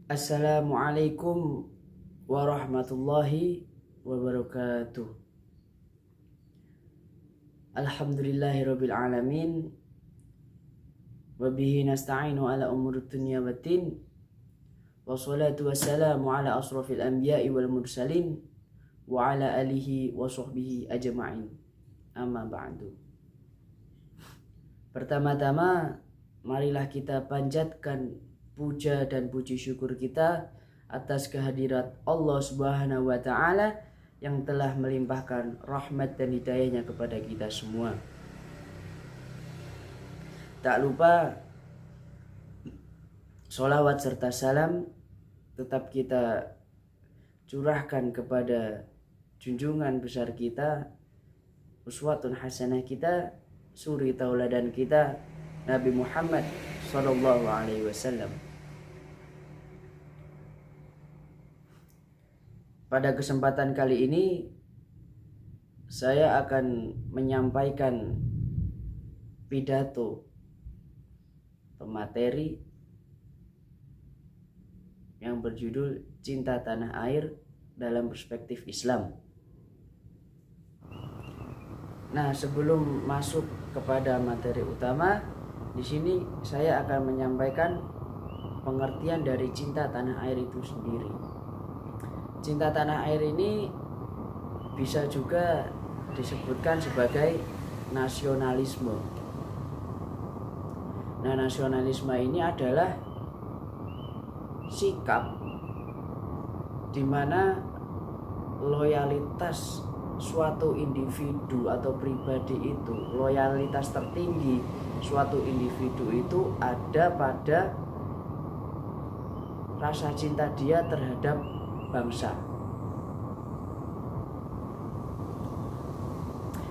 Assalamualaikum warahmatullahi wabarakatuh. Alhamdulillahirabbil alamin. Wa bihi nasta'inu ala umuri dunya waddin. Wassalatu wassalamu ala asrofil anbiya'i wal mursalin wa ala alihi wa sahbihi ajma'in. Amma ba'du. Pertama-tama marilah kita panjatkan puja dan puji syukur kita atas kehadirat Allah Subhanahu wa Ta'ala yang telah melimpahkan rahmat dan hidayahnya kepada kita semua. Tak lupa sholawat serta salam tetap kita curahkan kepada junjungan besar kita, uswatun hasanah kita, suri tauladan kita, Nabi Muhammad sallallahu alaihi wasallam. Pada kesempatan kali ini saya akan menyampaikan pidato pemateri yang berjudul Cinta Tanah Air dalam Perspektif Islam. Nah, sebelum masuk kepada materi utama, di sini saya akan menyampaikan pengertian dari cinta tanah air itu sendiri. Cinta tanah air ini bisa juga disebutkan sebagai nasionalisme. Nah, nasionalisme ini adalah sikap di mana loyalitas suatu individu atau pribadi itu, loyalitas tertinggi suatu individu itu ada pada rasa cinta dia terhadap bangsa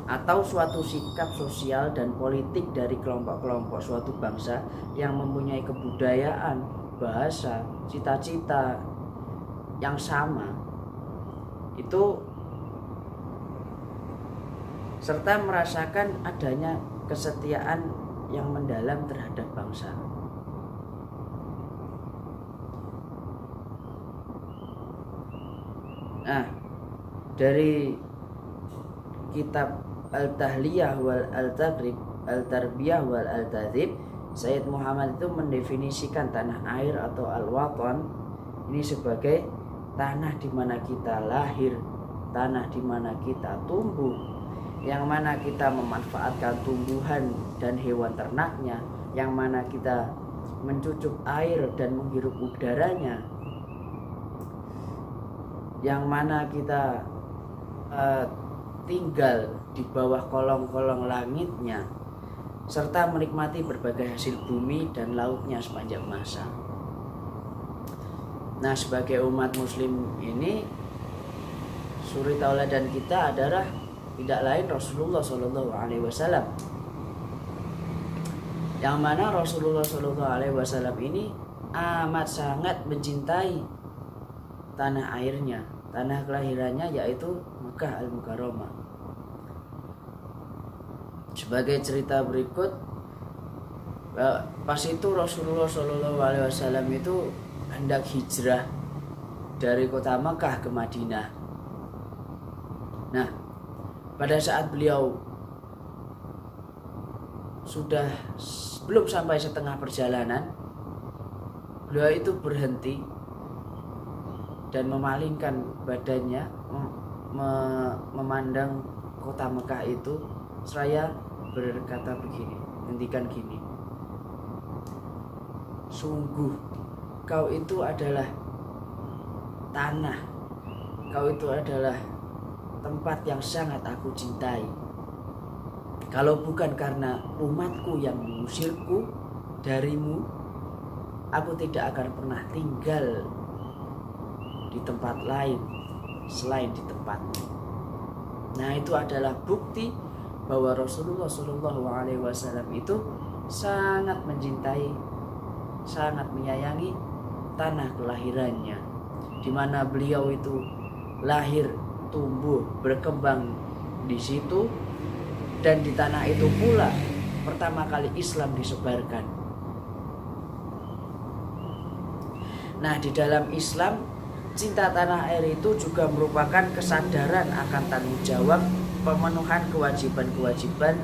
atau suatu sikap sosial dan politik dari kelompok-kelompok suatu bangsa yang mempunyai kebudayaan, bahasa, cita-cita yang sama itu, serta merasakan adanya kesetiaan yang mendalam terhadap bangsa. Nah, dari kitab Al-Tahliyah wal Al-Taqrib, Al-Tarbiyah wal Al-Tadzib, Sayyid Muhammad itu mendefinisikan tanah air atau al-watan ini sebagai tanah di mana kita lahir, tanah di mana kita tumbuh, yang mana kita memanfaatkan tumbuhan dan hewan ternaknya, yang mana kita mencucup air dan menghirup udaranya, yang mana kita tinggal di bawah kolong-kolong langitnya, serta menikmati berbagai hasil bumi dan lautnya sepanjang masa. Nah, sebagai umat muslim ini, suri tauladan kita adalah tidak lain Rasulullah Shallallahu Alaihi Wasallam, yang mana Rasulullah Shallallahu Alaihi Wasallam ini amat sangat mencintai tanah airnya, tanah kelahirannya, yaitu Mekah Al-Mukarramah. Sebagai cerita berikut, pas itu Rasulullah Shallallahu Alaihi Wasallam itu hendak hijrah dari kota Mekah ke Madinah. Nah, pada saat beliau sudah belum sampai setengah perjalanan, beliau itu berhenti dan memalingkan badannya memandang kota Mekah itu, seraya berkata begini, ngendikan gini, sungguh kau itu adalah tanah, kau itu adalah tempat yang sangat aku cintai. Kalau bukan karena umatku yang mengusirku darimu, aku tidak akan pernah tinggal di tempat lain selain di tempatmu. Nah, itu adalah bukti bahwa Rasulullah Shallallahu Alaihi Wasallam itu sangat mencintai, sangat menyayangi tanah kelahirannya, di mana beliau itu lahir, tumbuh, berkembang di situ, dan di tanah itu pula pertama kali Islam disebarkan. Nah, di dalam Islam, cinta tanah air itu juga merupakan kesadaran akan tanggung jawab pemenuhan kewajiban-kewajiban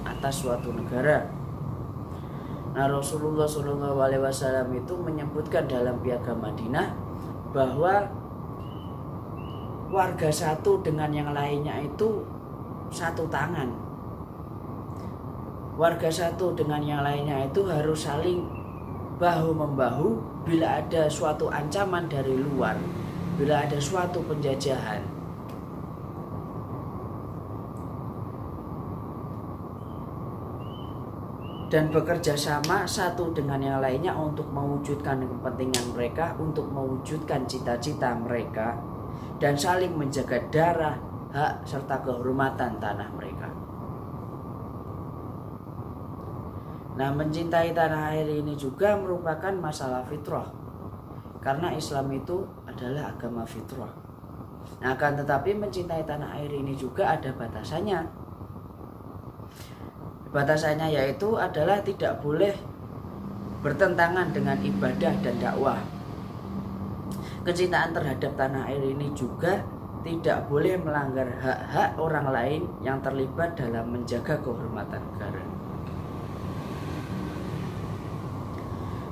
atas suatu negara. Nah, Rasulullah SAW itu menyebutkan dalam Piagam Madinah bahwa warga satu dengan yang lainnya itu satu tangan. Warga satu dengan yang lainnya itu harus saling bahu-membahu bila ada suatu ancaman dari luar, bila ada suatu penjajahan. Dan bekerja sama satu dengan yang lainnya untuk mewujudkan kepentingan mereka, untuk mewujudkan cita-cita mereka, dan saling menjaga darah, hak, serta kehormatan tanah mereka. Nah, mencintai tanah air ini juga merupakan masalah fitrah, karena Islam itu adalah agama fitrah. Nah, akan tetapi mencintai tanah air ini juga ada batasannya. Batasannya yaitu adalah tidak boleh bertentangan dengan ibadah dan dakwah. Kecintaan terhadap tanah air ini juga tidak boleh melanggar hak-hak orang lain yang terlibat dalam menjaga kehormatan negara.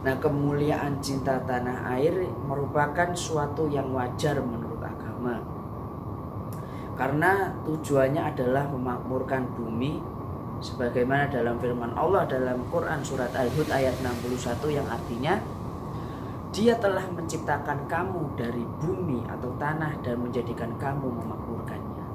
Nah, kemuliaan cinta tanah air merupakan suatu yang wajar menurut agama, karena tujuannya adalah memakmurkan bumi, sebagaimana dalam firman Allah dalam Quran surat Al-Hud ayat 61 yang artinya, Dia telah menciptakan kamu dari bumi atau tanah dan menjadikan kamu memakmurkannya.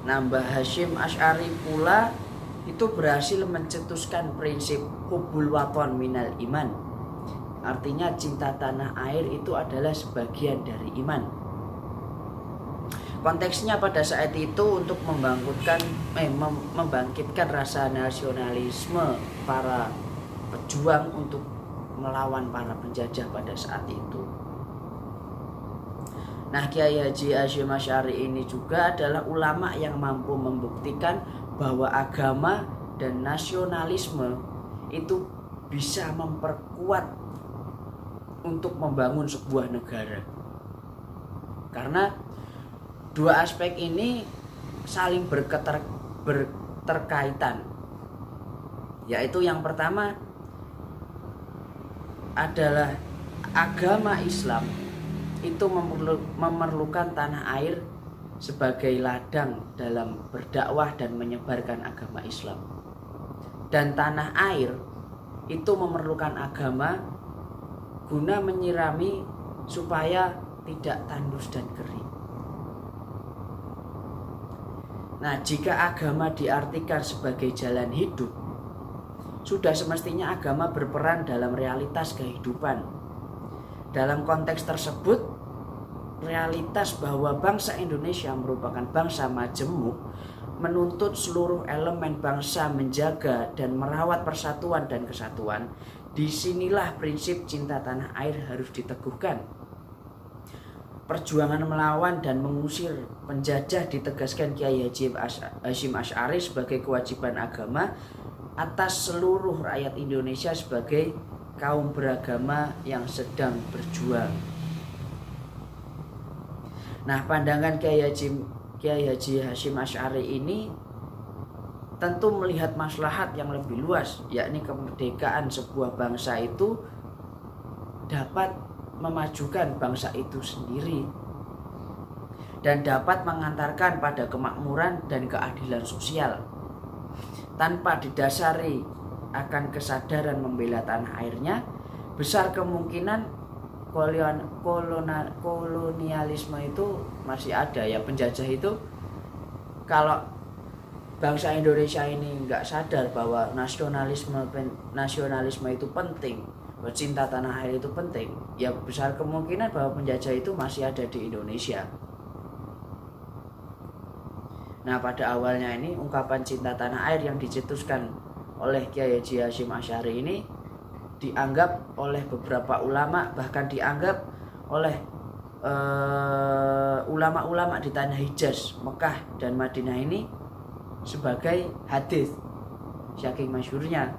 Nah, Mbah Hasyim Asy'ari pula itu berhasil mencetuskan prinsip hubbul waton minal iman. Artinya cinta tanah air itu adalah sebagian dari iman. Konteksnya pada saat itu untuk membangkitkan rasa nasionalisme para pejuang untuk melawan para penjajah pada saat itu. Nah, Kiai Haji Hasyim Asy'ari ini juga adalah ulama yang mampu membuktikan bahwa agama dan nasionalisme itu bisa memperkuat untuk membangun sebuah negara. Karena dua aspek ini saling berterkaitan. Yaitu yang pertama adalah agama Islam itu memerlukan tanah air sebagai ladang dalam berdakwah dan menyebarkan agama Islam. Dan tanah air itu memerlukan agama guna menyirami supaya tidak tandus dan kering. Nah, jika agama diartikan sebagai jalan hidup, sudah semestinya agama berperan dalam realitas kehidupan. Dalam konteks tersebut, realitas bahwa bangsa Indonesia merupakan bangsa majemuk menuntut seluruh elemen bangsa menjaga dan merawat persatuan dan kesatuan. Disinilah prinsip cinta tanah air harus diteguhkan. Perjuangan melawan dan mengusir penjajah ditegaskan Kiai Haji Hasyim Asy'ari sebagai kewajiban agama atas seluruh rakyat Indonesia sebagai kaum beragama yang sedang berjuang. Nah, pandangan Kiai Haji Hasyim Asy'ari ini tentu melihat maslahat yang lebih luas, yakni kemerdekaan sebuah bangsa itu dapat memajukan bangsa itu sendiri dan dapat mengantarkan pada kemakmuran dan keadilan sosial tanpa didasari akan kesadaran membela tanah airnya. Besar kemungkinan kolonialisme itu masih ada ya. Penjajah itu, kalau bangsa Indonesia ini nggak sadar bahwa nasionalisme itu penting, cinta tanah air itu penting, ya besar kemungkinan bahwa penjajah itu masih ada di Indonesia. Nah, pada awalnya ini ungkapan cinta tanah air yang dicetuskan oleh Kiai Haji Hasyim Asy'ari ini dianggap oleh beberapa ulama, bahkan dianggap oleh ulama-ulama di tanah Hijaz, Mekah dan Madinah ini sebagai hadis, saking masyhurnya.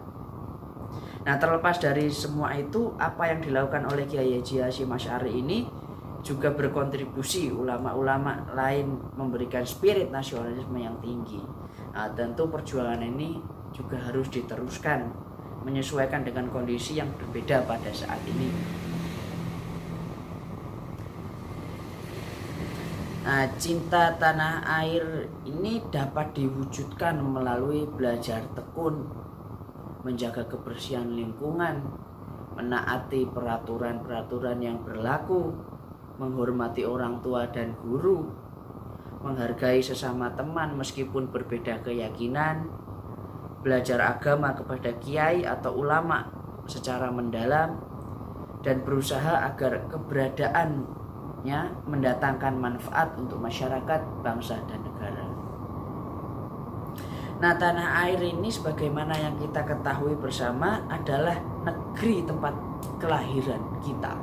Nah, terlepas dari semua itu, apa yang dilakukan oleh Kiai Haji Hasyim Asy'ari ini juga berkontribusi ulama-ulama lain memberikan spirit nasionalisme yang tinggi. Nah, tentu perjuangan ini juga harus diteruskan menyesuaikan dengan kondisi yang berbeda pada saat ini. Nah, cinta tanah air ini dapat diwujudkan melalui belajar tekun, menjaga kebersihan lingkungan, menaati peraturan-peraturan yang berlaku, menghormati orang tua dan guru, menghargai sesama teman meskipun berbeda keyakinan, belajar agama kepada kiai atau ulama secara mendalam, dan berusaha agar keberadaannya mendatangkan manfaat untuk masyarakat, bangsa, dan negara. Nah, tanah air ini sebagaimana yang kita ketahui bersama adalah negeri tempat kelahiran kita.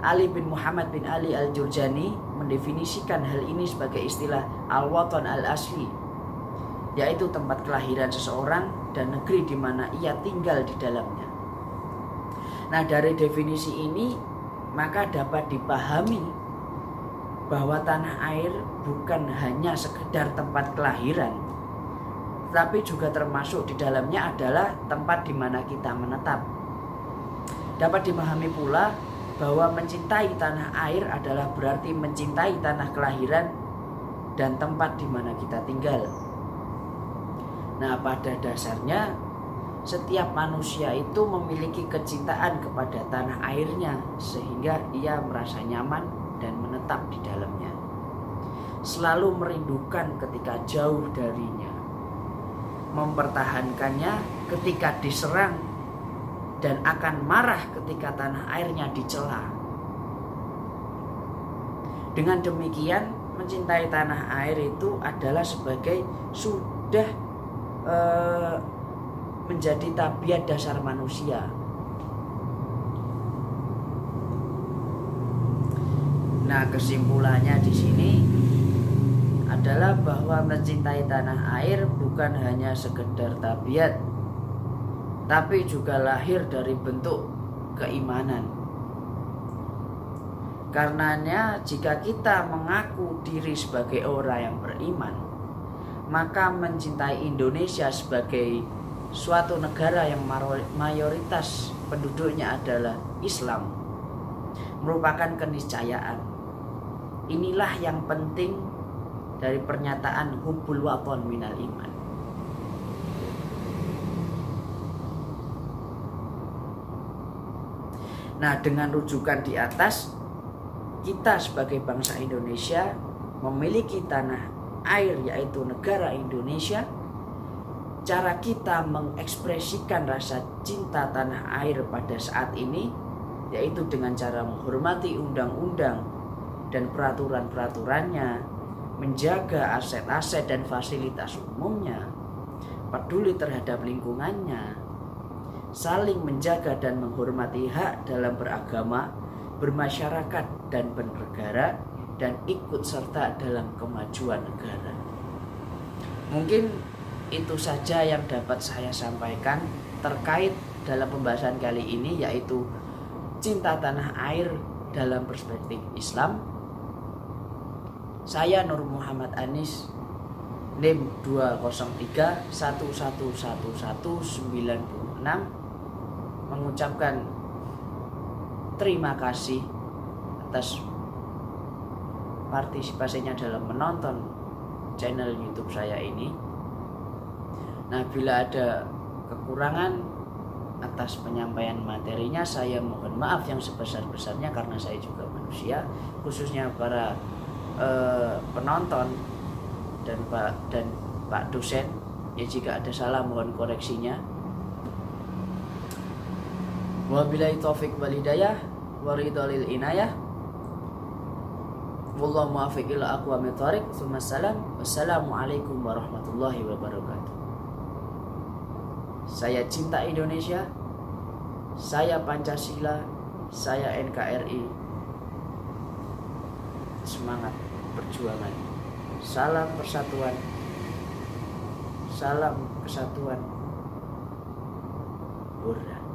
Ali bin Muhammad bin Ali al-Jurjani mendefinisikan hal ini sebagai istilah al-watan al-asli, yaitu tempat kelahiran seseorang dan negeri di mana ia tinggal di dalamnya. Nah, dari definisi ini maka dapat dipahami bahwa tanah air bukan hanya sekedar tempat kelahiran, tapi juga termasuk di dalamnya adalah tempat di mana kita menetap. Dapat dipahami pula bahwa mencintai tanah air adalah berarti mencintai tanah kelahiran dan tempat di mana kita tinggal. Nah, pada dasarnya setiap manusia itu memiliki kecintaan kepada tanah airnya sehingga ia merasa nyaman dan menetap di dalamnya. Selalu merindukan ketika jauh darinya, mempertahankannya ketika diserang, dan akan marah ketika tanah airnya dicela. Dengan demikian, mencintai tanah air itu adalah sebagai sudah menjadi tabiat dasar manusia. Nah, kesimpulannya di sini adalah bahwa mencintai tanah air bukan hanya sekedar tabiat, tapi juga lahir dari bentuk keimanan. Karenanya jika kita mengaku diri sebagai orang yang beriman, maka mencintai Indonesia sebagai suatu negara yang mayoritas penduduknya adalah Islam merupakan keniscayaan. Inilah yang penting dari pernyataan hubbul waton minal iman. Nah, dengan rujukan di atas, kita sebagai bangsa Indonesia memiliki tanah air yaitu negara Indonesia. Cara kita mengekspresikan rasa cinta tanah air pada saat ini yaitu dengan cara menghormati undang-undang dan peraturan-peraturannya, menjaga aset-aset dan fasilitas umumnya, peduli terhadap lingkungannya, saling menjaga dan menghormati hak dalam beragama, bermasyarakat dan bernegara, dan ikut serta dalam kemajuan negara. Mungkin itu saja yang dapat saya sampaikan terkait dalam pembahasan kali ini, yaitu cinta tanah air dalam perspektif Islam. Saya Nur Muhammad Anis, NIM 203111196, mengucapkan terima kasih atas partisipasinya dalam menonton channel YouTube saya ini. Nah, bila ada kekurangan atas penyampaian materinya, saya mohon maaf yang sebesar-besarnya karena saya juga manusia, khususnya para penonton dan Pak dosen. Ya, jika ada salah mohon koreksinya. Wabillahi taufik wal hidayah wa ridha lil inayah. Wallahu muwaffiq ila aqwamit thoriq. Wassalamualaikum warahmatullahi wabarakatuh. Saya cinta Indonesia, saya Pancasila, saya NKRI. Semangat perjuangan. Salam persatuan. Salam kesatuan. Burda.